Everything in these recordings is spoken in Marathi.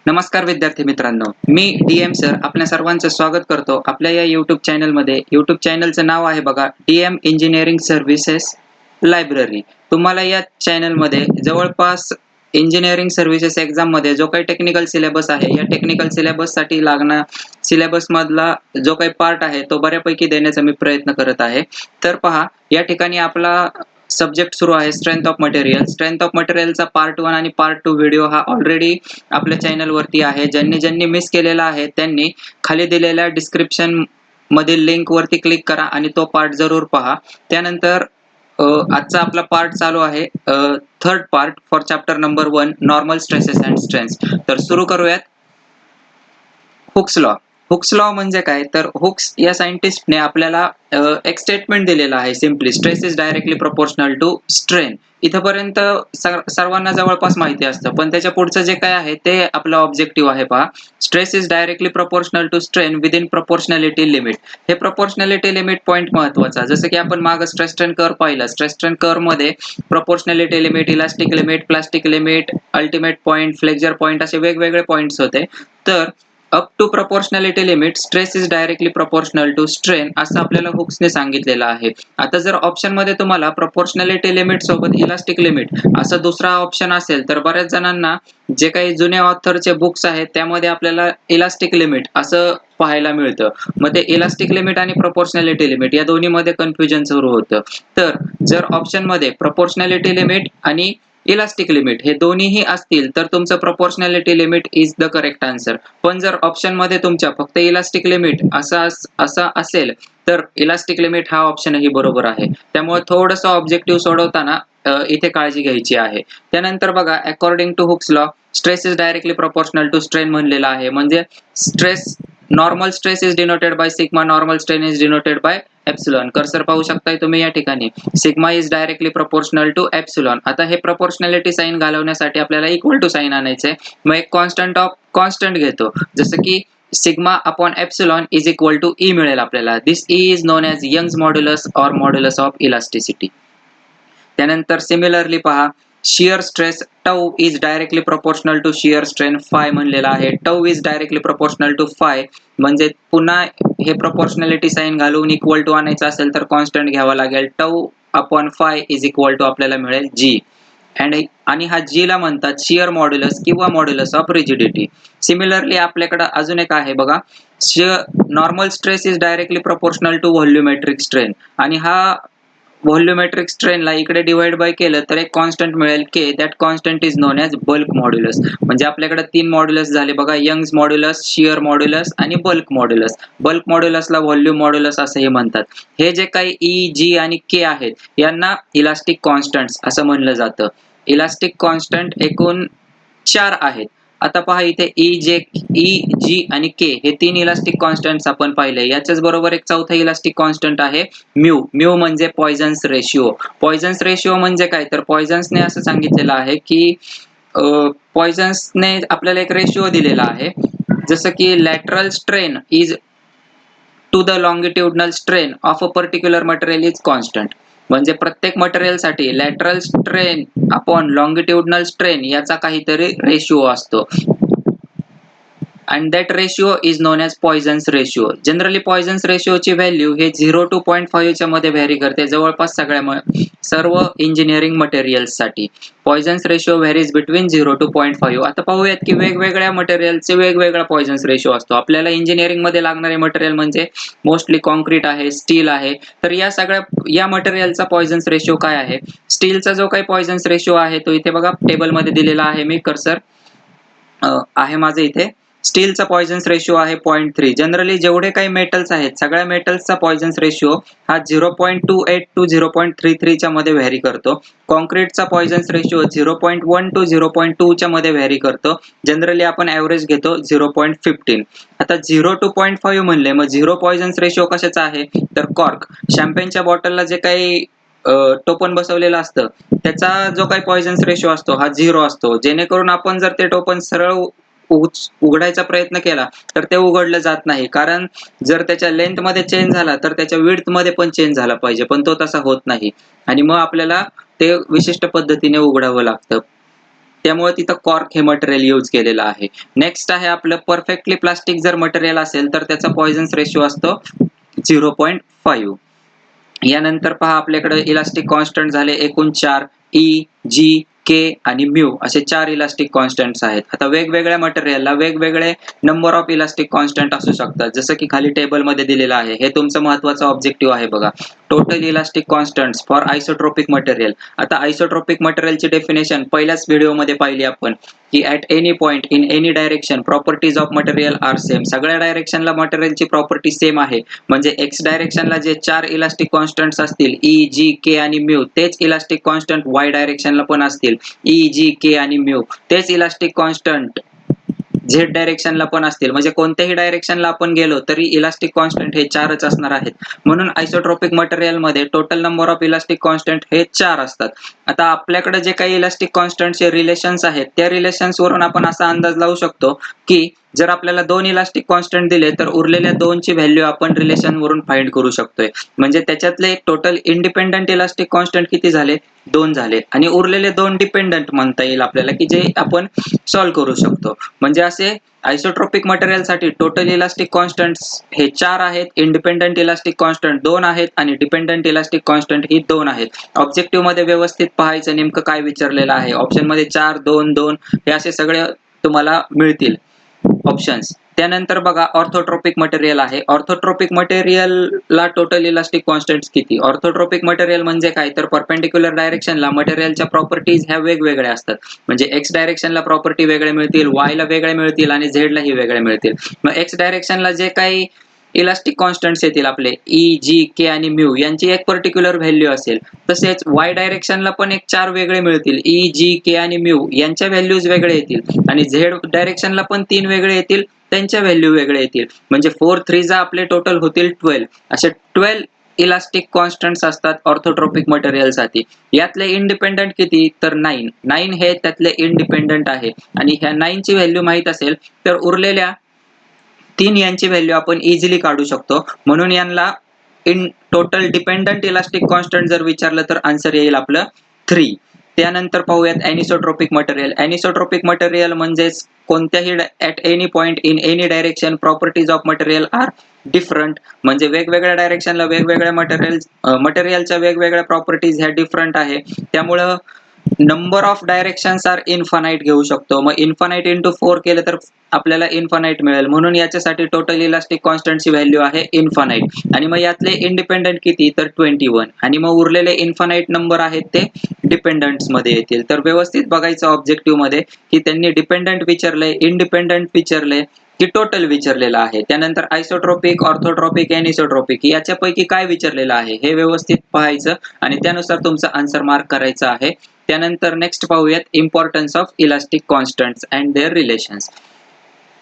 नमस्कार विद्यार्थी मित्रांनो, मी डी.एम. सर आपल्या सर्वांचं स्वागत करतो आपल्या या YouTube चॅनलमध्ये. YouTube चॅनलचं नाव आहे बघा डी.एम. Engineering services library. तुम्हाला या चॅनलमध्ये जवळपास इंजिनिअरिंग सर्व्हिसेस एक्झाममध्ये जो काही टेक्निकल सिलेबस आहे, या टेक्निकल सिलेबससाठी सिलेबसमधला जो काही पार्ट आहे, तो बऱ्यापैकी देण्याचा मी प्रयत्न करत आहे. तर पहा, या ठिकाणी आपला सब्जेक्ट सुरू आहे strength of material. Strength of मटेरियलचा पार्ट 1 आणि पार्ट 2 व्हिडिओ हा ऑलरेडी आपल्या चॅनलवरती आहे. ज्यांनी मिस केलेला आहे त्यांनी खाली दिलेल्या डिस्क्रिप्शन मधील लिंक वरती क्लिक करा आणि तो पार्ट जरूर पहा. त्यानंतर आजचा आपला पार्ट चालू आहे third part for chapter number 1 normal stresses and strains. तर सुरू करूयात. Hooke's law. हुक्स लॉ म्हणजे काय, तर हुक्स या सायंटिस्टने आपल्याला एक स्टेटमेंट दिलेला आहे simply stress is directly proportional to strain. इथपर्यंत सर्वांना जवळपास माहिती असतं, पण त्याच्या पुढचं जे काय आहे ते आपलं ऑब्जेक्टिव्ह आहे. पहा, stress is directly proportional to strain within proportionality limit. हे प्रोपोर्शनॅलिटी लिमिट पॉईंट महत्वाचा. जसं की आपण मागे स्ट्रेस स्ट्रेन कर्व पाहिलं. स्ट्रेस स्ट्रेन कर्व मध्ये proportionality limit, elastic limit, plastic limit, ultimate point, flexure point असे वेगवेगळे पॉईंट्स होते. तर up to proportionality limit stress is directly proportional to strain असं आपल्याला हुक्सने सांगितलेलं आहे. आता जर ऑप्शन मध्ये तुम्हाला प्रोपोर्शनॅलिटी लिमिट सोबत इलास्टिक लिमिट असा दुसरा ऑप्शन असेल, तर बऱ्याच जणांना जे काही जुन्या ऑथरचे बुक्स आहेत त्यामध्ये आपल्याला इलास्टिक लिमिट असं पाहायला मिळतं. मग ते इलास्टिक लिमिट आणि प्रोपोर्शनॅलिटी लिमिट या दोन्हीमध्ये कन्फ्युजन सुरू होतं. तर जर ऑप्शन मध्ये प्रोपोर्शनॅलिटी लिमिट आणि इलास्टिक लिमिट हे दोन्हीही असतील तर तुमचं proportionality limit is the correct answer. पण जर ऑप्शन मध्ये तुमच्या फक्त इलास्टिक लिमिट असा असेल तर इलास्टिक लिमिट हा ऑप्शनही बरोबर आहे. त्यामुळे थोडंसं ऑब्जेक्टिव्ह सोडवताना इथे काळजी घ्यायची आहे. त्यानंतर बघा, according to Hooke's law stress is directly proportional to strain म्हणलेला आहे. म्हणजे stress normal stress is denoted by sigma, normal strain is denoted by epsilon. Cursor पाहू शकताय तुम्ही या ठिकाणी. Sigma is directly proportional to epsilon. आता हे प्रोपोर्शनॅलिटी साइन घालवण्यासाठी आपल्याला इक्वल टू साइन आणायचंय. मग एक कॉन्स्टंट घेतो, जसं की sigma upon epsilon is equal to E मिळेल आपल्याला. This E is known as Young's modulus or modulus of elasticity. त्यानंतर सिमिलरली पहा, shear stress tau is directly proportional to shear strain phi म्हणलेला आहे. Tau is directly proportional to phi. म्हणजे पुन्हा हे प्रोपोर्शनॅलिटी साइन घालून इक्वल टू आणायचं असेल तर कॉन्स्टंट घ्यावा लागेल. Tau upon phi is equal to आपल्याला मिळेल जी. आणि हा जी ला म्हणतात शियर मॉड्युलस किंवा मॉड्युलस ऑफ रिजिडिटी. सिमिलरली आपल्याकडे अजून एक आहे बघा, normal stress is directly proportional to volumetric strain. आणि हा व्हॉल्युमेट्रिक स्ट्रेनला इकडे डिवाइड बाय केलं तर एक कॉन्स्टंट मिळेल K. That constant is known as bulk modulus. म्हणजे आपल्याकडे 3 मॉड्युलस झाले बघा, यंग्स मॉड्युलस, शियर मॉड्युलस आणि बल्क मॉड्युलस. बल्क मॉड्युलसला व्हॉल्यूम मॉड्युलस असंही म्हणतात. हे जे काही ई, जी आणि के आहेत यांना इलास्टिक कॉन्स्टंट्स असं म्हणलं जातं. इलास्टिक कॉन्स्टंट एकूण 4 आहेत. आता पहा इथे ई, जी आणि के हे 3 इलास्टिक कॉन्स्टंट्स आपण पाहिले. याच्याच बरोबर एक चौथा इलास्टिक कॉन्स्टंट आहे म्यू. म्यू म्हणजे पॉयझन्स रेशिओ. पॉयझन्स रेशिओ म्हणजे काय, तर पॉयझन्सने असं सांगितलेलं आहे की पॉयझन्सने आपल्याला एक रेशिओ दिलेला आहे, जसं की lateral strain is to the longitudinal strain of a particular material is constant. म्हणजे प्रत्येक मटेरियलसाठी lateral strain upon longitudinal strain याचा काहीतरी रेशिओ असतो. and that ratio is known as Poisson's ratio. Generally Poisson's रेशिओची व्हॅल्यू हे 0 to 0.5 च्या मध्ये व्हॅरी करते जवळपास सर्व इंजिनिअरिंग मटेरियल्स साठी. Poisson's ratio varies between 0 to 0.5. आता पाहूयात की वेगवेगळ्या मटेरियलचे वेगवेगळा पॉयझन्स रेशिओ असतो. आपल्याला इंजिनिअरिंग मध्ये लागणारे मटेरियल म्हणजे मोस्टली कॉन्क्रीट आहे, स्टील आहे. तर या मटेरियलचा पॉयझन्स रेशिओ काय आहे? स्टीलचा जो काही पॉयझन्स रेशिओ आहे तो इथे बघा टेबल मध्ये दिलेला आहे. मी कर्सर आहे माझे इथे. स्टीलचा पॉयझन्स रेशिओ आहे 0.3. जनरली जेवढे काही मेटल्स आहेत सगळ्या मेटल्सचा पॉयझन्स रेशिओ हा 0.28 to 0.33 च्या मध्ये व्हॅरी करतो. कॉन्क्रीटचा पॉयझन्स रेशिओ 0.1 to 0.2 च्या मध्ये व्हॅरी करतो. जनरली आपण ऍव्हरेज घेतो 0.15. आता 0 to 0.5 म्हणले, मग 0 पॉयझन्स रेशिओ कशाचा आहे, तर कॉर्क. शॅम्पेनच्या बॉटलला जे काही टोपण बसवलेलं असतं त्याचा जो काही पॉयझन्स रेशिओ असतो हा 0 असतो. जेणेकरून आपण जर ते टोपण सरळ उघडायचा प्रयत्न केला तर ते उघडलं जात नाही, कारण जर त्याच्या लेंथ मध्ये चेंज झाला तर त्याच्या विड्थ मध्ये पण चेंज झाला पाहिजे, पण तो तसा होत नाही आणि मग आपल्याला ते विशिष्ट पद्धतीने उघडावं लागतं. त्यामुळे तिथं कॉर्क हे मटेरियल यूज केलेलं आहे. नेक्स्ट आहे आपलं परफेक्टली प्लास्टिक जर मटेरियल असेल तर त्याचा पॉयझन्स रेशो असतो 0.5. यानंतर पहा आपल्याकडे इलास्टिक कॉन्स्टंट झाले एकूण 4. ई, जी, के आणि म्यू असे 4 इलास्टिक कॉन्स्टंट्स आहेत. आता वेगवेगळ्या मटेरियलला वेगवेगळे नंबर ऑफ इलास्टिक कॉन्स्टंट असू शकतात. जसं की खाली टेबलमध्ये दिलेलं आहे. हे तुमचं महत्त्वाचं ऑब्जेक्टिव्ह आहे बघा. Total elastic constants for isotropic material. आता आयसोट्रोपिक मटेरियलची डेफिनेशन पहिल्याच व्हिडिओमध्ये पाहिली आपण की at any point in any direction properties of material are same. सगळ्या डायरेक्शनला मटेरियलची प्रॉपर्टी सेम आहे. म्हणजे एक्स डायरेक्शनला जे 4 इलास्टिक कॉन्स्टंट्स असतील ई, जी, के आणि म्यू तेच इलास्टिक कॉन्स्टंट वाय डायरेक्शनला पण असतील. ई, जी, के आणि म्यू तेच इलास्टिक कॉन्स्टंट झेड डायरेक्शनला पण असतील. म्हणजे कोणत्याही डायरेक्शनला आपण गेलो तरी इलास्टिक कॉन्स्टंट हे 4च असणार आहेत. म्हणून आयसोट्रोपिक मटेरियलमध्ये total number of elastic constant हे 4 असतात. आता आपल्याकडे जे काही इलास्टिक कॉन्स्टंटचे रिलेशन्स आहेत त्या रिलेशन्स वरून आपण असा अंदाज लावू शकतो की जर आपल्याला 2 इलास्टिक कॉन्स्टंट दिले तर उरलेल्या 2 ची व्हॅल्यू आपण रिलेशन वरून फाइंड करू शकतोय. म्हणजे त्याच्यातले टोटल इंडिपेंडंट इलास्टिक कॉन्स्टंट किती झाले? 2 झाले आणि उरलेले 2 डिपेंडंट म्हणता येईल आपल्याला की जे आपण सॉल्व्ह करू शकतो. म्हणजे असे आयसोट्रोपिक मटेरियलसाठी टोटल इलास्टिक कॉन्स्टंट्स हे 4 आहेत, इंडिपेंडंट इलास्टिक कॉन्स्टंट 2 आहेत आणि डिपेंडंट इलास्टिक कॉन्स्टंट ही 2 आहेत. ऑब्जेक्टिव्ह मध्ये व्यवस्थित पाहायचं नेमकं काय विचारलेलं आहे. ऑप्शन मध्ये 4, 2, 2 हे असे सगळे तुम्हाला मिळतील ऑप्शन्स. त्यानंतर बघा ऑर्थोट्रोपिक मटेरियल आहे. ऑर्थोट्रोपिक मटेरियलला टोटल इलास्टिक कॉन्स्टंट्स किती? ऑर्थोट्रोपिक मटेरियल म्हणजे काय तर परपेंडिक्युलर डायरेक्शनला मटेरियलच्या प्रॉपर्टीज ह्या वेगवेगळ्या असतात. म्हणजे एक्स डायरेक्शनला प्रॉपर्टी वेगळे मिळतील, वाय ला वेगळे मिळतील आणि झेड लाही वेगळे मिळतील. मग एक्स डायरेक्शनला जे काही इलास्टिक कॉन्स्टंट्स येतील आपले ई, जी, के आणि म्यू यांची एक पर्टिक्युलर व्हॅल्यू असेल. तसेच वाय डायरेक्शनला पण एक 4 वेगळे मिळतील. ई, जी, के आणि म्यू यांच्या व्हॅल्यूज वेगळे येतील आणि झेड डायरेक्शनला पण 3 वेगळे येतील, त्यांच्या व्हॅल्यू वेगळे येतील. म्हणजे 4, 3 जा आपले टोटल होतील 12. असे 12 इलास्टिक कॉन्स्टंट्स असतात ऑर्थोट्रोपिक मटेरियलसाठी. यातले इंडिपेंडंट किती? तर 9. 9 हे त्यातले इंडिपेंडंट आहे आणि ह्या 9 ची व्हॅल्यू माहित असेल तर उरलेल्या 3 यांची व्हॅल्यू आपण इझिली काढू शकतो. म्हणून यांना in total dependent elastic constant जर विचारलं तर आन्सर येईल आपलं 3. त्यानंतर पाहूयात एनिसोट्रोपिक मटेरियल. एनिसोट्रोपिक मटेरियल म्हणजेच कोणत्याही at any point in any direction properties of material are different. म्हणजे वेगवेगळ्या डायरेक्शनला वेगवेगळ्या मटेरियलच्या वेगवेगळ्या प्रॉपर्टीज ह्या डिफरंट आहे. त्यामुळं number of directions are infinite घेऊ शकतो. मग इन्फानाइट इंटू 4 केलं तर आपल्याला इन्फानाइट मिळेल. म्हणून याच्यासाठी टोटल इलास्टिक कॉन्स्टंटची व्हॅल्यू आहे इन्फानाइट. आणि मग यातले इंडिपेंडंट किती? तर 21. आणि मग उरलेले इन्फानाइट नंबर आहेत ते डिपेंडंट्स मध्ये येतील. तर व्यवस्थित बघायचं ऑब्जेक्टिव्ह मध्ये की त्यांनी डिपेंडंट विचारलंय, इंडिपेंडंट विचारलंय की टोटल विचारलेलं आहे. त्यानंतर आयसोट्रोपिक, ऑर्थोट्रोपिक, एनिसोट्रोपिक याच्यापैकी काय विचारलेलं आहे हे व्यवस्थित पाहायचं आणि त्यानुसार तुमचा आन्सर मार्क करायचा आहे. त्यानंतर नेक्स्ट पाहूयात importance of elastic constants and their relations.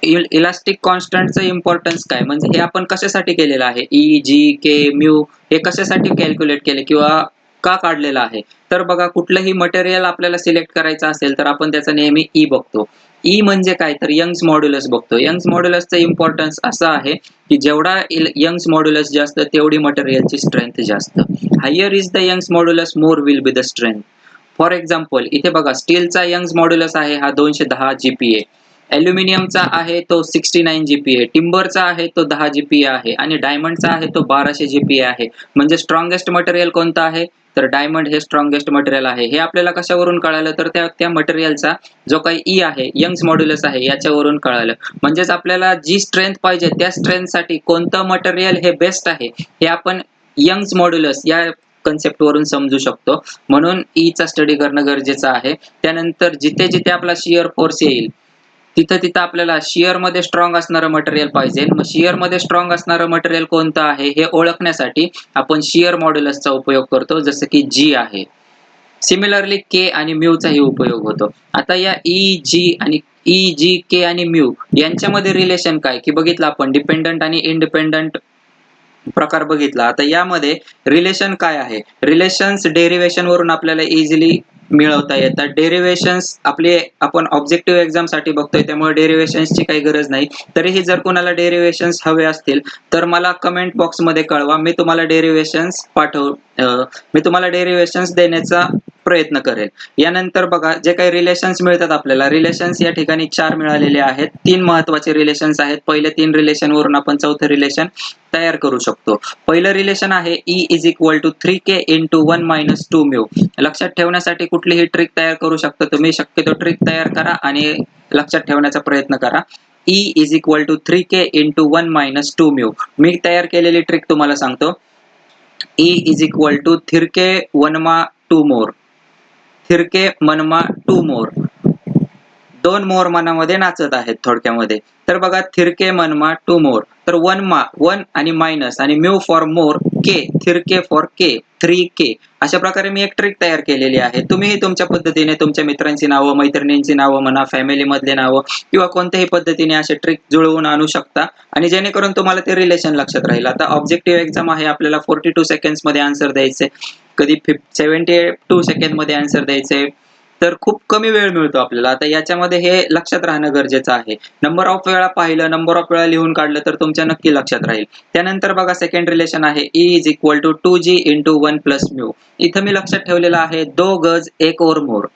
Elastic कॉन्स्टंटचं इम्पॉर्टन्स काय? म्हणजे हे आपण कशासाठी केलेलं आहे? ई, जी, के, म्यू हे कशासाठी कॅल्क्युलेट केले किंवा का काढलेलं आहे? तर बघा कुठलंही मटेरियल आपल्याला सिलेक्ट करायचं असेल तर आपण त्याचा नेहमी ई बघतो. ई म्हणजे काय? तर यंग्स मॉड्युलस बघतो. यंग्स मॉड्युलसचं इम्पॉर्टन्स असं आहे की जेवढा यंग्स मॉड्युलस जास्त तेवढी मटेरियलची स्ट्रेंथ जास्त. Higher is the Young's modulus more will be the strength. For example इथे बघा स्टीलचा यंग्स मॉड्युलस आहे हा 210 जीपीए. ॲल्युमिनियमचा आहे तो 69 जीपीए, टिंबरचा आहे तो 10 जीपीए आहे आणि डायमंडचा आहे तो 1200 जीपीए आहे. म्हणजे स्ट्रॉंगेस्ट मटेरियल कोणतं आहे? तर डायमंड हे स्ट्रॉंगेस्ट मटेरियल आहे. हे आपल्याला कशावरून कळालं? तर त्या मटेरियलचा जो काही ई आहे, यंग्स मॉड्युलस आहे याच्यावरून कळालं. म्हणजेच आपल्याला जी स्ट्रेंथ पाहिजे त्या स्ट्रेंथसाठी कोणतं मटेरियल हे बेस्ट आहे हे आपण यंग्स मॉड्युलस या कन्सेप्ट वरून समजू शकतो. म्हणून ई चा स्टडी करणं गरजेचं आहे. त्यानंतर जिथे जिथे आपला शियर फोर्स येईल तिथं तिथं आपल्याला शियर मध्ये स्ट्रॉंग असणारं मटेरियल पाहिजे. मग शियर मध्ये स्ट्रॉंग असणारं मटेरियल कोणतं आहे हे ओळखण्यासाठी आपण शियर मॉड्युलसचा उपयोग करतो, जसं की जी आहे. सिमिलरली के आणि म्यूचाही उपयोग होतो. आता या ई, जी आणि ई, जी, के आणि म्यू यांच्यामध्ये रिलेशन काय की बघितलं आपण डिपेंडंट आणि इंडिपेंडंट प्रकार बघितला. आता यामध्ये रिलेशन काय आहे? रिलेशन्स डेरिव्हेशन वरून आपल्याला इझिली मिळवता येतात. डेरिव्हेशन्स आपण ऑब्जेक्टिव्ह एक्झाम साठी बघतोय त्यामुळे डेरिव्हेशन्सची काही गरज नाही. तरीही जर कोणाला डेरिव्हेशन्स हवे असतील तर मला कमेंट बॉक्स मध्ये कळवा. मी तुम्हाला डेरिव्हेशन्स देण्याचा प्रयत्न करेल. यानंतर बघा जे काही रिलेशन्स मिळतात आपल्याला, रिलेशन्स या ठिकाणी 4 मिळालेले आहेत. 3 महत्त्वाचे रिलेशन्स आहेत. पहिले 3 रिलेशन वरून आपण चौथं रिलेशन तयार करू शकतो. पहिलं रिलेशन आहे E = 3k × 1 - 2μ. लक्षात ठेवण्यासाठी कुठलीही ट्रिक तयार करू शकता तुम्ही. शक्यतो ट्रिक तयार करा आणि लक्षात ठेवण्याचा प्रयत्न करा. E = 3k × 1 - 2μ. मी तयार केलेली ट्रिक तुम्हाला सांगतो. E = थिरके वनमा 2 मोर. थिरके मनमा 2 मोर. 2 मोर मनामध्ये नाचत आहेत थोडक्यामध्ये. तर बघा थिरके मनमा 2 मोर. तर 1 आणि मायनस आणि म्यू फॉर मोर, के थिरके फॉर के 3k. अशा प्रकारे मी एक ट्रिक तयार केलेली आहे. तुम्हीही तुमच्या पद्धतीने तुमच्या मित्रांची नावं, मैत्रिणींची नावं म्हणा, फॅमिली मधले नावं किंवा कोणत्याही पद्धतीने असे ट्रिक जुळवून आणू शकता आणि जेणेकरून तुम्हाला ते रिलेशन लक्षात राहील. आता ऑब्जेक्टिव्ह एक्झाम आहे, आपल्याला 42 सेकंड्स मध्ये आन्सर द्यायचे, कधी 72 सेकंड मध्ये आन्सर द्यायचे. तर खूप कमी वेळ मिळतो आपल्याला. आता याच्यामध्ये हे लक्षात राहणं गरजेचं आहे. नंबर ऑफ वेळा पाहिलं, नंबर ऑफ वेळा लिहून काढलं तर तुमच्या नक्की लक्षात राहील. त्यानंतर बघा सेकंड रिलेशन आहे E = 2g × 1 + μ. इथं मी लक्षात ठेवलेलं आहे 2 गज 1 और मोर.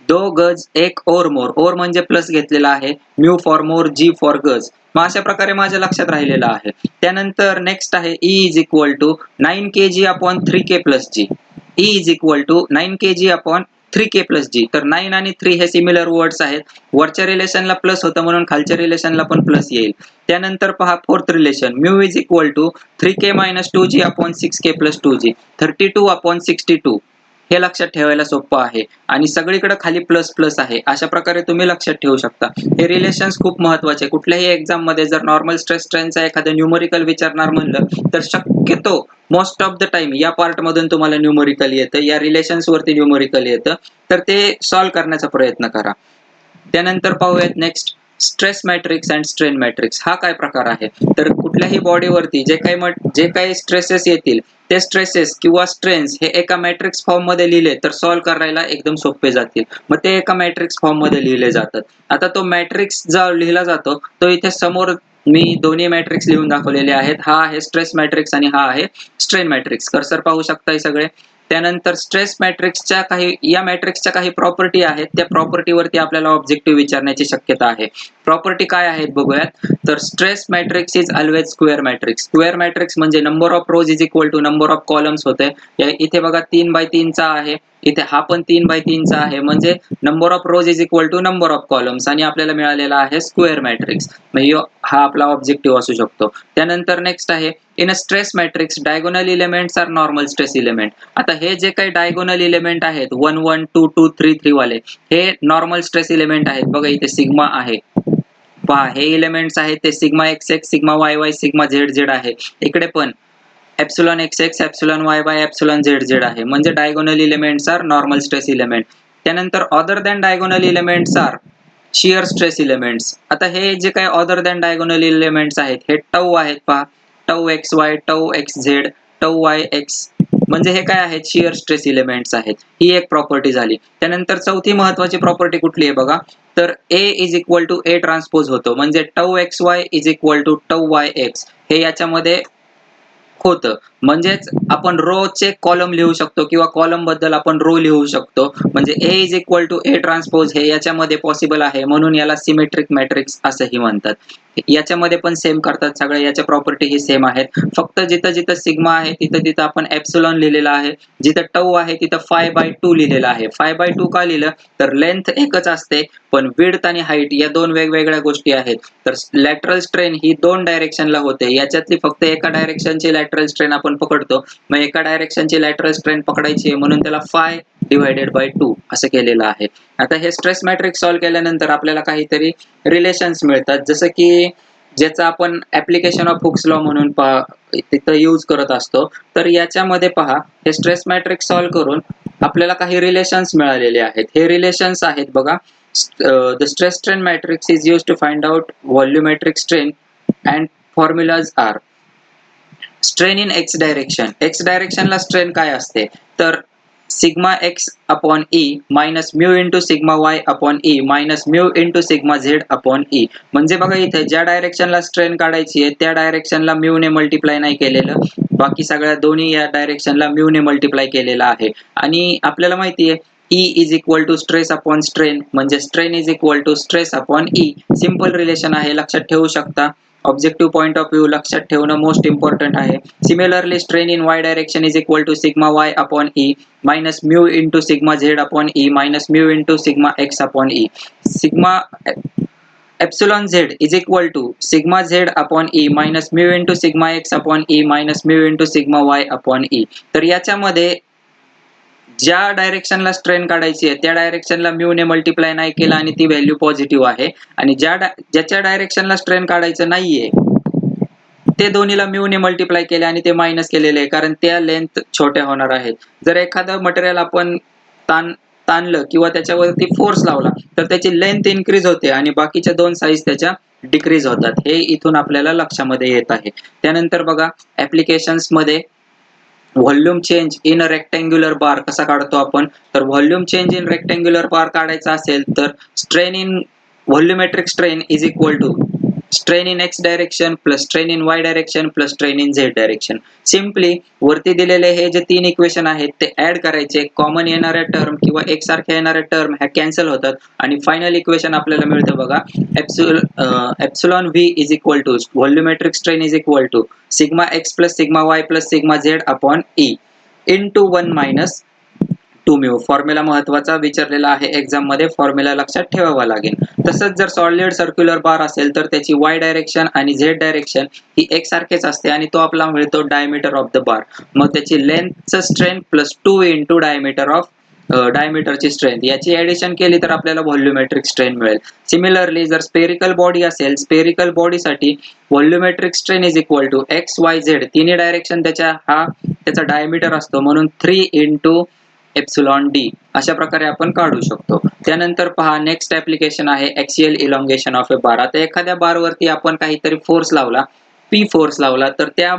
2 गज 1 और मोर. और म्हणजे प्लस घेतलेला आहे. Mu for more, G for गज. मग अशा प्रकारे माझ्या लक्षात राहिलेलं आहे. त्यानंतर नेक्स्ट आहे E = 9 kg / 3k + g. E = 9 kg / 3k + g. तर 9 आणि 3 हे सिमिलर वर्ड्स आहेत. वरच्या रिलेशनला प्लस होतं म्हणून खालच्या रिलेशनला पण प्लस येईल. त्यानंतर पहा fourth relation μ = 3k - 2g / 6k + 2g. 32/62. हे लक्षात ठेवायला सोपं आहे आणि सगळीकडे खाली प्लस प्लस आहे. अशा प्रकारे तुम्ही लक्षात ठेवू शकता. हे रिलेशन्स खूप महत्त्वाचे. कुठल्याही एक्झाम मध्ये जर नॉर्मल स्ट्रेस स्ट्रेनचा एखादं न्यूमरिकल विचारणार म्हणलं तर शक्यतो मोस्ट ऑफ द टाइम या पार्ट मधून तुम्हाला न्यूमरिकल येतं, या रिलेशन्स वरती न्यूमरिकल येतं. तर ते सॉल्व्ह करण्याचा प्रयत्न करा. त्यानंतर पाहूयात next stress matrix and strain matrix. हा काय प्रकार आहे? तर कुठल्याही बॉडीवरती जे काही स्ट्रेसेस येतील ते स्ट्रेसेस किंवा स्ट्रेन्स हे एका मॅट्रिक्स फॉर्म मध्ये लिहिले तर सॉल्व्ह करायला एकदम सोपे जातील. मग ते एका मॅट्रिक्स फॉर्म मध्ये लिहिले जातात. आता तो मॅट्रिक्स जो लिहिला जातो तो इथे समोर मी दोन्ही मॅट्रिक्स लिहून दाखवलेले आहेत. हा आहे स्ट्रेस मॅट्रिक्स आणि हा आहे स्ट्रेन मॅट्रिक्स. कर्सर पाहू शकताय सगळे. त्यानंतर स्ट्रेस मॅट्रिक्सच्या या मॅट्रिक्सच्या काही प्रॉपर्टी आहेत. त्या प्रॉपर्टी वरती आपल्याला ऑब्जेक्टिव्ह विचारण्याची शक्यता आहे. प्रॉपर्टी काय आहेत बघूयात. तर stress matrix is always square matrix. Square matrix म्हणजे number of rows = number of columns होते. इथे बघा 3/3 चा आहे, इथे हा पण 3/3 चा आहे, म्हणजे number of rows = number of columns आणि आपल्याला मिळालेला आहे स्क्वेअर मॅट्रिक्स. हा आपला ऑब्जेक्टिव्ह असू शकतो. त्यानंतर नेक्स्ट आहे in a stress matrix diagonal elements are normal stress element. आता हे जे काही डायगोनल एलिमेंट आहेत 1 1 2 2 3 3 वाले हे नॉर्मल स्ट्रेस एलिमेंट आहेत. बघा इथे सिग्मा आहे, पहा हे एलिमेंट्स आहेत ते sigma XX, sigma YY, sigma ZZ आहे. इकडे पण epsilon XX, epsilon YY, epsilon ZZ आहे. म्हणजे diagonal elements are normal stress element. त्यानंतर other than diagonal elements are shear stress elements. आता हे जे काही अदर दॅन डायगोनल एलिमेंट्स आहेत हे टौ आहेत, पहा टौ XY, टौ XZ, टौ YX. म्हणजे हे काय आहेत? शियर स्ट्रेस एलिमेंट्स आहेत. ही एक प्रॉपर्टी झाली. त्यानंतर चौथी महत्वाची प्रॉपर्टी कुठली आहे बघा. तर A = A ट्रान्सपोज होतो. म्हणजे टौ XY = टौ YX हे याच्यामध्ये होतं. म्हणजेच आपण रो चे कॉलम लिहू शकतो किंवा कॉलम बद्दल आपण रो लिहू शकतो. म्हणजे A = A ट्रान्सपोज हे याच्यामध्ये पॉसिबल आहे, म्हणून याला सिमेट्रिक मॅट्रिक्स असंही म्हणतात. याच्यामध्ये पण सेम करतात सगळ्या, याच्या प्रॉपर्टी ही सेम आहेत. फक्त जिथं जिथं सिग्मा आहे तिथं तिथं आपण एप्सिलॉन लिहिलेला आहे, जिथं टौ आहे तिथं π/2 लिहिलेला आहे. π/2 का लिहिलं? तर लेंथ एकच असते पण विड्थ आणि हाईट या दोन वेगवेगळ्या गोष्टी आहेत. तर लॅटरल स्ट्रेन ही 2 डायरेक्शनला होते. याच्यातली फक्त एका डायरेक्शनची लॅटरल स्ट्रेन आपण पकडतो. मग एका डायरेक्शनची लॅटरल स्ट्रेन पकडायची आहे म्हणून त्याला π/2 असं केलेलं आहे. आता हे स्ट्रेस मॅट्रिक्स सॉल्व्ह केल्यानंतर आपल्याला काहीतरी रिलेशन्स मिळतात, जसं की ज्याचं आपण ऍप्लिकेशन ऑफ हुक्स लॉ म्हणून तिथं यूज करत असतो. तर याच्यामध्ये पहा हे स्ट्रेस मॅट्रिक्स सॉल्व्ह करून आपल्याला काही रिलेशन्स मिळालेले आहेत. हे रिलेशन्स आहेत बघा. The stress strain matrix is used to find out volumetric strain and formulas are strain in X direction. X डायरेक्शनला स्ट्रेन काय असते? तर sigma X upon E minus mu into sigma Y upon E minus mu into sigma Z upon E. म्हणजे बघा इथे ज्या डायरेक्शनला स्ट्रेन काढायची आहे त्या डायरेक्शनला म्यू ने मल्टिप्लाय नाही केलेलं, बाकी सगळ्या दोन्ही या डायरेक्शनला म्यू ने मल्टिप्लाय केलेलं आहे. आणि आपल्याला माहिती आहे E is equal to stress upon strain, म्हणजे strain is equal to stress upon E. Simple relation आहे, लक्षात ठेवू शकता. ऑब्जेक्टिव्ह पॉइंट ऑफ व्ह्यू लक्षात ठेवणं मोस्ट इम्पॉर्टंट आहे. Similarly strain in Y direction is equal to sigma Y upon E minus mu into sigma Z upon E minus mu into sigma X upon E. Sigma epsilon Z is equal to sigma Z upon E minus mu into sigma X upon E minus mu into sigma Y upon E. तर याच्यामध्ये ज्या डायरेक्शनला स्ट्रेन काढायची आहे त्या डायरेक्शनला म्यू ने मल्टिप्लाय नाही केला आणि ती व्हॅल्यू पॉझिटिव्ह आहे, आणि ज्याच्या डायरेक्शनला स्ट्रेन काढायचं नाहीये ते दोन्हीला म्यू ने मल्टिप्लाय केले आणि ते मायनस केलेले आहे, कारण त्या लेंथ छोट्या होणार आहेत. जर एखादं मटेरियल आपण ताणलं किंवा त्याच्यावरती फोर्स लावला तर त्याची लेंथ इन्क्रीज होते आणि बाकीच्या दोन साईज त्याच्या डिक्रीज होतात. हे इथून आपल्याला लक्षामध्ये येत आहे. त्यानंतर बघा ऍप्लिकेशन्स मध्ये volume change in a rectangular bar कसा काढतो आपण. तर volume change in rectangular bar काढायचा असेल तर strain in volumetric strain is equal to strain in X direction plus strain in Y direction plus strain in Z direction. Simply वरती दिलेले हे जे तीन इक्वेशन आहेत ते ऍड करायचे, कॉमन येणाऱ्या टर्म किंवा एक सारख्या येणाऱ्या टर्म ह्या कॅन्सल होतात आणि फायनल इक्वेशन आपल्याला मिळतं बघा. Epsilon V is equal to volumetric strain is equal to sigma X plus sigma Y plus sigma Z upon E into 1 minus 2 mu. Formula महत्वाचा विचारलेला आहे एक्झाम मध्ये, फॉर्म्युला लक्षात ठेवावा लागेल. तसंच जर सॉलिड सर्क्युलर बार असेल तर त्याची वाय डायरेक्शन आणि झेड डायरेक्शन ही एक सारखेच असते आणि तो आपला मिळतो डायमीटर ऑफ द बार. मग त्याची लेंथचं strength plus 2 into diameter of डायमीटरची स्ट्रेंथ याची ऍडिशन केली तर आपल्याला व्हॉल्यूमेट्रिक स्ट्रेन मिळेल. सिमिलरली जर स्पेरिकल बॉडी असेल, स्पेरिकल बॉडीसाठी volumetric strain is equal to X Y Z, तिन्ही डायरेक्शन त्याचा डायमीटर असतो म्हणून 3 इंटू एप्सिलॉन डी अशा प्रकारे आपण काढू शकतो. त्यानंतर पहा नेक्स्ट ऍप्लिकेशन आहे एक्सियल इलॉंगेशन ऑफ ए बार. आता एखाद्या बार वरती आपण काहीतरी फोर्स लावला, पी फोर्स लावला, तर त्या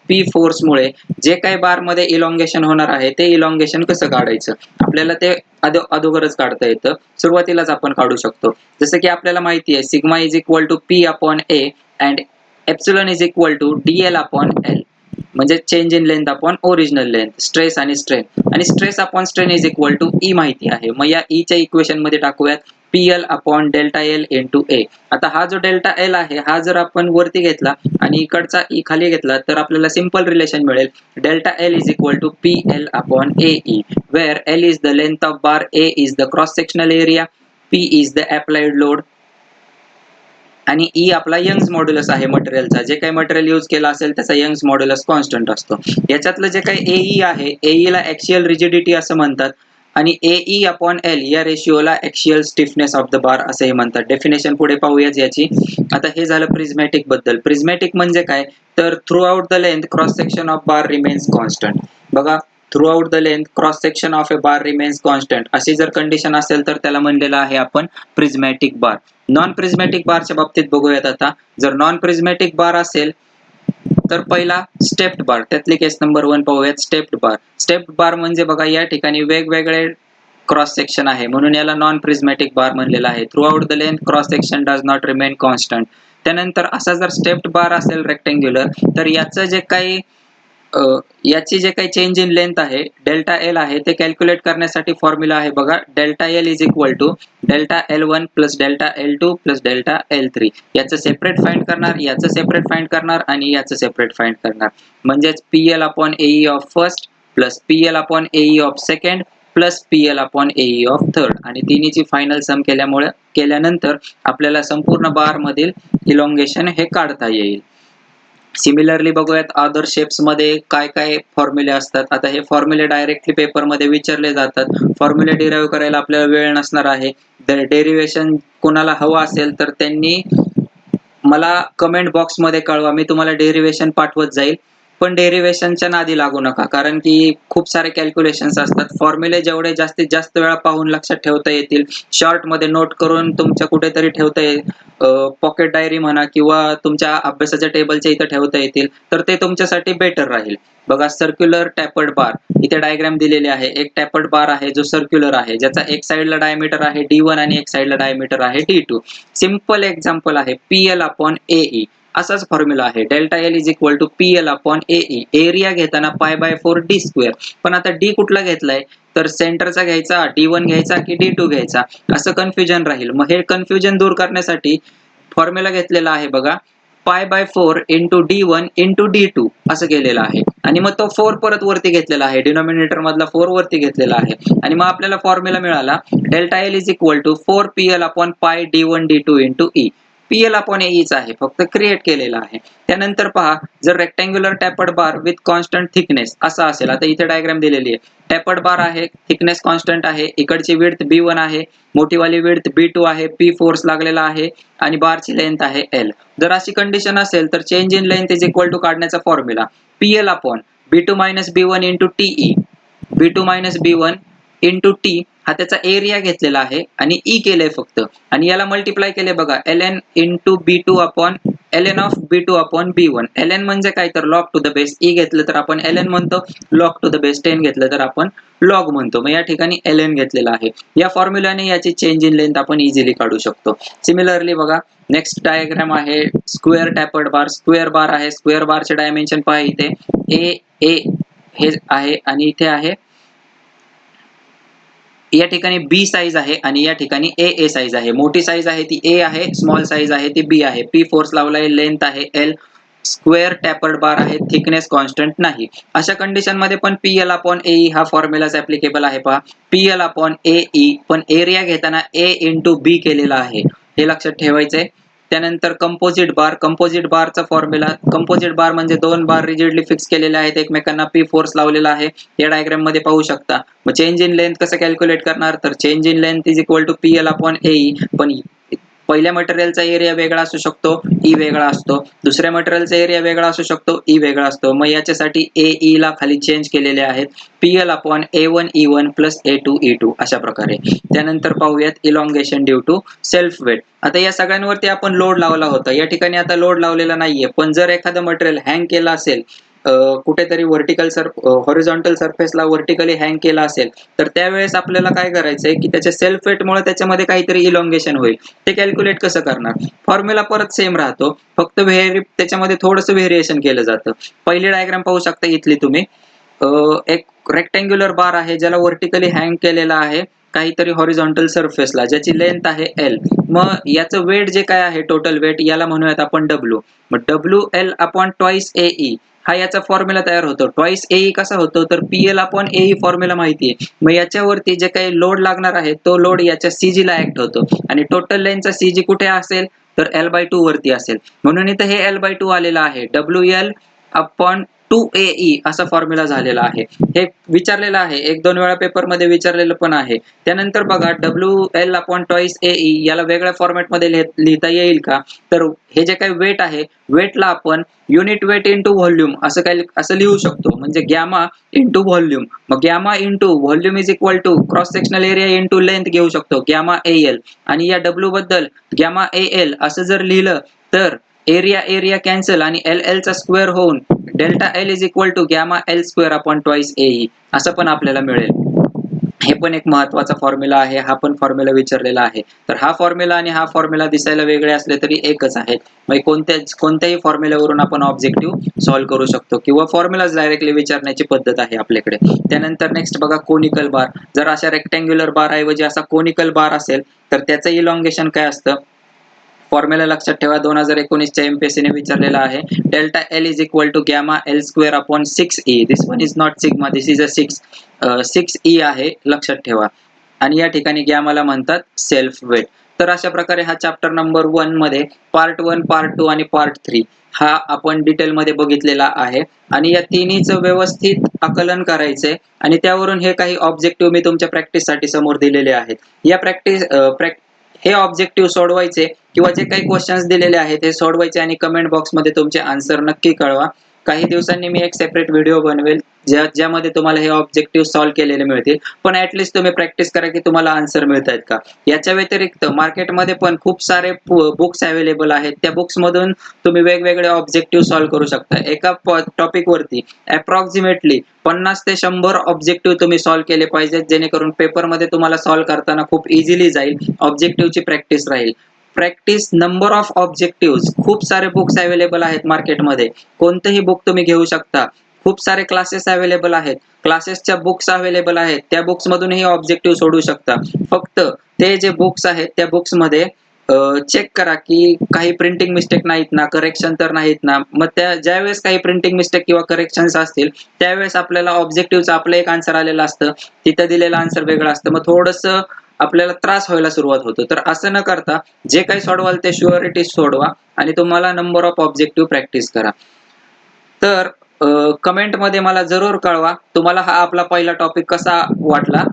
पी फोर्स मुळे जे काही बार मध्ये इलॉंगेशन होणार आहे ते इलॉंगेशन कसं काढायचं आपल्याला ते अगोदरच काढता येतं. सुरुवातीलाच आपण काढू शकतो. जसं की आपल्याला माहिती आहे sigma is equal to P upon A and epsilon is equal to DL upon L, म्हणजे change in length upon original length, stress आणि स्ट्रेन, आणि stress upon strain is equal to E माहिती आहे. मग या ई च्या इक्वेशन मध्ये टाकूयात PL upon delta L into A. आता हा जो डेल्टा एल आहे हा जर आपण वरती घेतला आणि इकडचा ई खाली घेतला तर आपल्याला सिंपल रिलेशन मिळेल delta L is equal to P L upon A E, where L is the length of bar, A is the cross sectional area, P is the applied load आणि ई आपला यंग्स मॉड्युलस आहे मटेरियलचा. जे काही मटेरियल यूज केला असेल त्याचा यंग्स मॉड्युलस कॉन्स्टंट असतो. याच्यातलं जे काही एई आहे, एईला ऍक्सियल रिजिडिटी असं म्हणतात आणि एई अपॉन एल या रेशिओला axial stiffness of the bar असेही म्हणतात. डेफिनेशन पुढे पाहूयाच याची. आता हे झालं प्रिझमॅटिक बद्दल. प्रिझमॅटिक म्हणजे काय तर throughout the length cross section of bar remains constant. बघा throughout the length cross section of a bar remains constant अशी जर कंडिशन असेल तर त्याला म्हणलेलं आहे आपण प्रिझमॅटिक बार. नॉन प्रिझमॅटिक बारच्या बाबतीत बघूयात. आता जर नॉन प्रिझमॅटिक बार असेल तर पहिला स्टेप्ड बार, त्यातली केस नंबर 1 पाहूयात. स्टेप्ड बार. स्टेप्ड बार म्हणजे बघा या ठिकाणी वेगवेगळे क्रॉस सेक्शन आहे म्हणून याला नॉन प्रिझमॅटिक बार म्हणलेला आहे. Through out the length cross section does not remain constant. त्यानंतर असा जर स्टेप्ड बार असेल रेक्टँग्युलर तर याची जे काही चेंज इन लेंथ आहे डेल्टा एल आहे ते कॅल्क्युलेट करण्यासाठी फॉर्म्युला आहे बघा. Delta L is equal to delta L one plus delta L two plus delta L three. याचं सेपरेट फाइंड करणार, याचं सेपरेट फाइंड करणार आणि याचं सेपरेट फाइंड करणार. म्हणजेच PL upon AE of first plus PL upon AE of second plus PL upon AE of third, आणि तिन्हीची फायनल सम केल्यानंतर आपल्याला संपूर्ण बार मधील इलॉंगेशन हे काढता येईल. सिमिलरली बघूयात अदर शेप्स मध्ये काय काय फॉर्म्युले असतात. आता हे फॉर्म्युले डायरेक्टली पेपर मध्ये विचारले जातात. फॉर्म्युले डिराईव्ह करायला आपल्याला वेळ नसणार आहे. डेरिव्हेशन कोणाला हवं असेल तर त्यांनी मला कमेंट बॉक्स मध्ये कळवा, मी तुम्हाला डेरिव्हेशन पाठवत जाईल. पण डेरिव्हेशनच्या नादी लागू नका कारण की खूप सारे कॅल्क्युलेशन्स असतात. फॉर्म्युले जेवढे जास्तीत जास्त वेळा पाहून लक्षात ठेवता येतील, शॉर्ट मध्ये नोट करून तुमच्या कुठेतरी ठेवता येईल, पॉकेट डायरी म्हणा किंवा तुमच्या अभ्यासाच्या टेबलच्या इथं ठेवता येतील तर ते तुमच्यासाठी बेटर राहील. बघा सर्क्युलर टॅपर्ड बार, इथे डायग्राम दिलेली आहे. एक टॅपर्ड बार आहे जो सर्क्युलर आहे, ज्याचा एक साइडला डायमीटर आहे D1 आणि एक साइडला डायमीटर आहे D2. सिंपल एक्झाम्पल आहे पीएल अपॉन एई. असाच फॉर्म्युला आहे delta L is equal to PL upon AE. Area घेताना पाय बाय 4 डी स्क्वेअर, पण आता डी कुठला घेतलाय तर सेंटरचा घ्यायचा, D1 घ्यायचा की D2 घ्यायचा, असं कन्फ्युजन राहील. मग हे कन्फ्युजन दूर करण्यासाठी फॉर्म्युला घेतलेला आहे बघा, π/4 इंटू D1 इंटू D2 असं केलेलं आहे. आणि मग तो 4 परत वरती घेतलेला आहे, डिनॉमिनेटर मधला 4 वरती घेतलेला आहे. आणि मग आपल्याला फॉर्म्युला मिळाला delta L is equal to 4PL upon pi D1 D2 into E. PL upon H आहे, फक्त क्रिएट केलेला आहे. त्यानंतर पहा, जर rectangular tapered bar with constant thickness असा असेल, आता इथे डायग्राम दिलेली आहे. टॅपर्ड बार आहे, थिकनेस कॉन्स्टंट आहे, इकडची विड्थ B1 आहे, मोठीवाली विड्थ B2 आहे, P फोर्स लागलेला आहे आणि बारची लेंथ आहे L. जर अशी कंडिशन असेल तर change in length is equal to काढण्याचा formula PL upon B2 minus B1 into TE, B2 minus B1 into T हा त्याचा एरिया घेतलेला आहे आणि ई केलंय फक्त, आणि याला मल्टिप्लाय केले बघा ln into B2 upon ln of B2 upon B1. ln म्हणजे काय तर log to the base, E घेतलं तर आपण ln म्हणतो, लॉग टू द बेस 10 घेतलं तर आपण लॉग म्हणतो. मग या ठिकाणी ln घेतलेला आहे. या फॉर्म्युलाने याची चेंज इन लेंथ आपण इझिली काढू शकतो. सिमिलरली बघा, नेक्स्ट डायग्राम आहे स्क्वेअर टॅपर्ड बार. स्क्वेअर बार आहे, स्क्वेअर बारचे डायमेन्शन पहा, इथे ए हे आहे आणि इथे आहे, या ठिकाणी बी साईज आहे आणि या ठिकाणी ए साईज आहे. मोठी साईज आहे ती ए आहे, स्मॉल साईज आहे ती बी आहे. पी फोर्स लावलाय, लेंथ आहे एल, स्क्वेअर टॅपर्ड बार आहे, थिकनेस कॉन्स्टंट नाही. अशा कंडिशन मध्ये पण PL अपॉन एई हा फॉर्म्युलाच ऍप्लिकेबल आहे. पहा, PL अपॉन एई पण एरिया घेताना ए इंटू बी केलेला आहे, हे लक्षात ठेवायचंय. त्यानंतर कंपोजिट बार, कंपोजिट बारचा फॉर्म्युला, कंपोजिट बार म्हणजे दोन बार रिजिडली फिक्स केलेले आहेत एकमेकांना, पी फोर्स लावलेला आहे, या डायग्राम मध्ये पाहू शकता. मग चेंज इन लेंथ कसं कॅल्क्युलेट करणार, तर change in length is equal to PL upon AE. पण पहिल्या मटेरियलचा एरिया वेगळा असू शकतो, ई वेगळा असतो, दुसऱ्या मटेरियलचा एरिया वेगळा असू शकतो, ई वेगळा असतो. मग याच्यासाठी ए ला खाली चेंज केलेले आहेत, PL upon A1 E1 plus A2 E2 अशा प्रकारे. त्यानंतर पाहूयात elongation due to self weight. आता या सगळ्यांवरती आपण लोड लावला होता, या ठिकाणी आता लोड लावलेला नाहीये. पण जर एखादं मटेरियल हँग केलं असेल, कुठेतरी हॉरिझॉन्टल सरफेसला व्हर्टिकली हँग केला असेल, तर त्यावेळेस आपल्याला काय करायचंय की त्याच्या सेल्फ वेटमुळे त्याच्यामध्ये काहीतरी इलॉंगेशन होईल. ते कॅल्क्युलेट कसं करणार, फॉर्म्युला परत सेम राहतो, फक्त त्याच्यामध्ये थोडंसं व्हेरिएशन केलं जातं. पहिली डायग्राम पाहू शकता इथली तुम्ही, एक रेक्टँग्युलर बार आहे ज्याला व्हर्टिकली हँग केलेला आहे काहीतरी हॉरिझॉन्टल सरफेसला, ज्याची लेंथ आहे L. मग याचं वेट जे काय आहे, टोटल वेट, याला म्हणूयात आपण W. मग WL अपॉन ट्वाइस AE हा याचा फॉर्म्युला तयार होतो. ट्वाइस AE कसा होतो, तर PL अपॉन AE फॉर्म्युला माहिती आहे. मग याच्यावरती जे काही लोड लागणार आहे तो लोड याच्या CG ला ऍक्ट होतो, आणि टोटल लेंथचा CG कुठे असेल, तर L/2 वरती असेल. म्हणून इथं हे L/2 आलेलं आहे, WL अपॉन 2AE असा फॉर्म्युला झालेला आहे. हे विचारलेलं आहे, एक दोन वेळा पेपर मध्ये विचारलेलं पण आहे. त्यानंतर बघा, WL अपॉन ट्वाइस AE याला वेगळ्या फॉर्मॅट मध्ये लिहिता येईल का, तर हे जे काही वेट आहे, वेटला आपण युनिट वेट इंटू व्हॉल्यूम असं लिहू शकतो, म्हणजे गॅमा इंटू व्हॉल्यूम. मग gamma into volume is equal to cross sectional area into length घेऊ शकतो, गॅमा AL. आणि या W बद्दल गॅमा AL असं जर लिहिलं तर एरिया कॅन्सल आणि LL चा स्क्वेअर होऊन delta L is equal to gamma L square upon twice AE असं पण आपल्याला मिळेल. हे पण एक महत्वाचा फॉर्म्युला आहे, हा पण फॉर्म्युला विचारलेला आहे. तर हा फॉर्म्युला आणि हा फॉर्म्युला दिसायला वेगळे असले तरी एकच आहेत. मग कोणत्याही फॉर्म्युल्यावरून आपण ऑब्जेक्टिव्ह सॉल्व्ह करू शकतो, किंवा फॉर्म्युलाच डायरेक्टली विचारण्याची पद्धत आहे आपल्याकडे. त्यानंतर नेक्स्ट बघा, कोनिकल बार. जर अशा रेक्टँग्युलर बार ऐवजी असा कोनिकल बार असेल तर त्याचं इलॉंगेशन काय असतं, फॉर्म्युला लक्षात ठेवा, 2019च्या MPSC ने विचारलेला आहे. Delta L is equal to gamma L square upon 6E. This one is not sigma, this is a 6E आहे, लक्षात ठेवा. आणि या ठिकाणी गॅमाला म्हणतात सेल्फ वेट. तर अशा प्रकारे हा चॅप्टर नंबर 1 मध्ये पार्ट 1, पार्ट 2 आणि पार्ट 3 हा आपण डिटेल मध्ये बघितलेला आहे. आणि या तिन्हीचं व्यवस्थित आकलन करायचंय, आणि त्यावरून हे काही ऑब्जेक्टिव्ह मी तुमच्या प्रॅक्टिससाठी समोर दिलेले आहेत. या हे ऑब्जेक्टिव्ह सोडवायचे, किंवा जे काही क्वेश्चन्स दिलेले आहेत ते सोडवायचे, आणि कमेंट बॉक्स मध्ये तुमचे आन्सर नक्की कळवा. काही दिवसांनी मी एक सेपरेट व्हिडिओ बनवेल ज्यामध्ये तुम्हाला हे ऑब्जेक्टिव्ह सॉल्व्ह केलेले मिळतील. पण ऍटलीस्ट तुम्ही प्रॅक्टिस करा की तुम्हाला आन्सर मिळतायत का. याच्या व्यतिरिक्त मार्केटमध्ये पण खूप सारे बुक्स अवेलेबल आहेत, त्या बुक्स मधून तुम्ही वेगवेगळे ऑब्जेक्टिव्ह सॉल्व्ह करू शकता. एका टॉपिक वरती अप्रॉक्सिमेटली 50 ते 100 ऑब्जेक्टिव्ह तुम्ही सॉल्व्ह केले पाहिजेत, जेणेकरून पेपर मध्ये तुम्हाला सॉल्व्ह करताना खूप इझिली जाईल, ऑब्जेक्टिव्हची प्रॅक्टिस राहील. प्रॅक्टिस नंबर ऑफ ऑब्जेक्टिव्ह, खूप सारे बुक्स अवेलेबल आहेत मार्केटमध्ये, कोणतेही बुक तुम्ही घेऊ शकता. खूप सारे क्लासेस अवेलेबल आहेत. क्लासेसच्या बुक्स अवेलेबल आहेत. त्या बुक्स मधूनही ऑब्जेक्टिव्ह सोडवू शकता. फक्त ते जे बुक्स आहेत त्या बुक्समध्ये चेक करा की काही प्रिंटिंग मिस्टेक नाहीत ना, करेक्शन तर नाहीत ना. मग ज्यावेळेस काही प्रिंटिंग मिस्टेक किंवा करेक्शन्स असतील, त्यावेळेस आपल्याला ऑब्जेक्टिव्हचं आपलं एक आन्सर आलेलं असतं. तिथं दिलेलं आन्सर वेगळं असतं. मग थोडंसं आपल्याला त्रास व्हायला सुरुवात होतो. तर असं न करता जे काही सोडवाल ते शुअरिटी सोडवा आणि तुम्हाला नंबर ऑफ ऑब्जेक्टिव्ह प्रॅक्टिस करा. तर कमेंटमध्ये मला जरूर कळवा, तुम्हाला हा आपला पहिला टॉपिक कसा वाटला?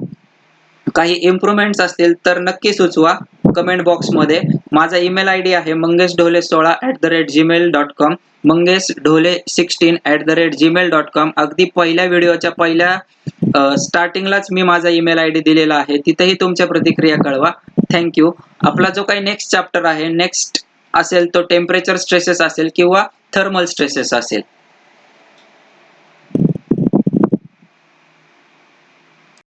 काही इम्प्रुव्हमेंट्स असतील तर नक्की सुचवा कमेंट बॉक्समध्ये. माझा ईमेल आयडी आहे mangesdhole16@gmail.com, mangesdhole16@gmail.com. अगदी पहिल्या व्हिडिओच्या पहिल्या स्टार्टिंगलाच मी माझा ईमेल आयडी दिलेला आहे. तिथेही तुमच्या प्रतिक्रिया कळवा. Thank you. आपला जो काही नेक्स्ट चॅप्टर आहे, नेक्स्ट असेल तो टेम्परेचर स्ट्रेसेस असेल किंवा थर्मल स्ट्रेसेस असेल.